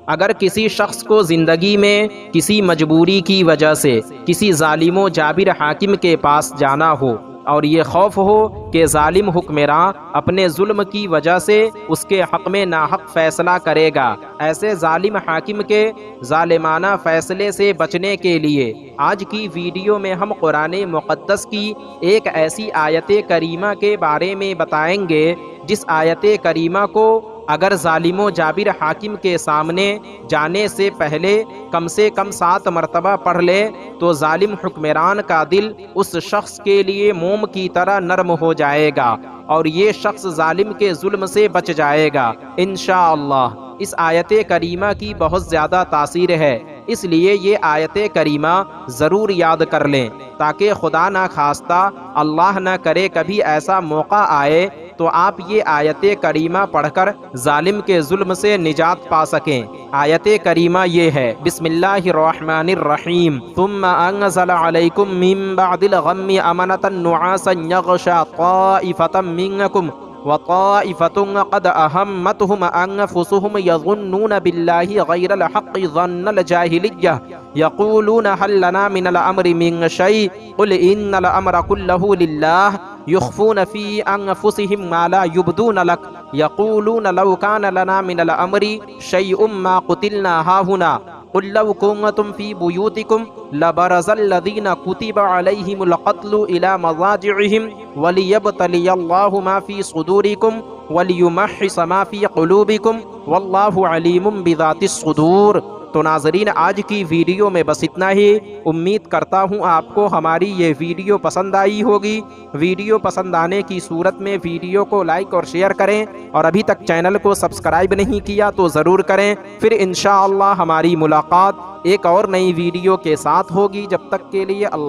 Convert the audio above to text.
अगर किसी शख्स को ज़िंदगी में किसी मजबूरी की वजह से किसी ज़ालिम जाबिर हाकिम के पास जाना हो और ये खौफ हो कि ज़ालिम हुक्मरान अपने जुल्म की वजह से उसके हक़ में नाहक फ़ैसला करेगा, ऐसे ज़ालिम हाकिम के ज़ालिमाना फ़ैसले से बचने के लिए आज की वीडियो में हम कुरान मुक़द्दस की एक ऐसी आयत करीमा के बारे में बताएंगे जिस आयत करीमा को अगर ज़ालिमो जाबिर हाकिम के सामने जाने से पहले कम से कम 7 मरतबा पढ़ ले तो ज़ालिम हुक्मरान का दिल उस शख्स के लिए मोम की तरह नरम हो जाएगा और ये शख्स ज़ालिम के जुल्म से बच जाएगा इंशाअल्लाह। इस आयत करीमा की बहुत ज़्यादा तासीर है, इसलिए ये आयत करीमा ज़रूर याद कर लें ताकि खुदा ना खास्ता अल्लाह ना करे कभी ऐसा मौका आए तो आप ये आयत करीमा पढ़कर जालिम के जुल्म से निजात पा सकें। आयत करीमा ये है, बिस्मिल्लाहिर्रहमानिर्रहीम, तुम्मा अंज़ला अलैकुम मिन बअदिल गम्मि अमनतन नुआसन यग़शा ताइफतम मिनकुम व ताइफतुन क़द अहम्मतहुम अनफुसुहुम यज़ुन्नून बिल्लाहि गैरल हक़्क़ि ज़न्नल जाहिलिय्यह यक़ूलून हल लना मिनल अम्रि मिन शै क़ुल इन्नल अम्र कुल्लहु लिल्लाह युख़्फ़ून फ़ी अनफ़ुसिहिम मा ला युब्दून लक यक़ूलून लौ कान लना मिनल अम्रि शैउम मा क़ुतिलना हाहुना क़ुल लौ कुन्तुम फ़ी बुयूतिकुम लबरज़ल्लज़ीना कुतिब अलैहिमुल क़त्लु इला मज़ाजिइहिम वलियब्तलियल्लाहु मा फ़ी सुदूरिकुम वलियुमह्हिस मा फ़ी क़ुलूबिकुम वल्लाहु अलीमुम बिज़ातिस सुदूर। तो नाज़रीन, आज की वीडियो में बस इतना ही। उम्मीद करता हूँ आपको हमारी ये वीडियो पसंद आई होगी। वीडियो पसंद आने की सूरत में वीडियो को लाइक और शेयर करें और अभी तक चैनल को सब्सक्राइब नहीं किया तो ज़रूर करें। फिर इंशाअल्लाह हमारी मुलाकात एक और नई वीडियो के साथ होगी। जब तक के लिए अल्लाह।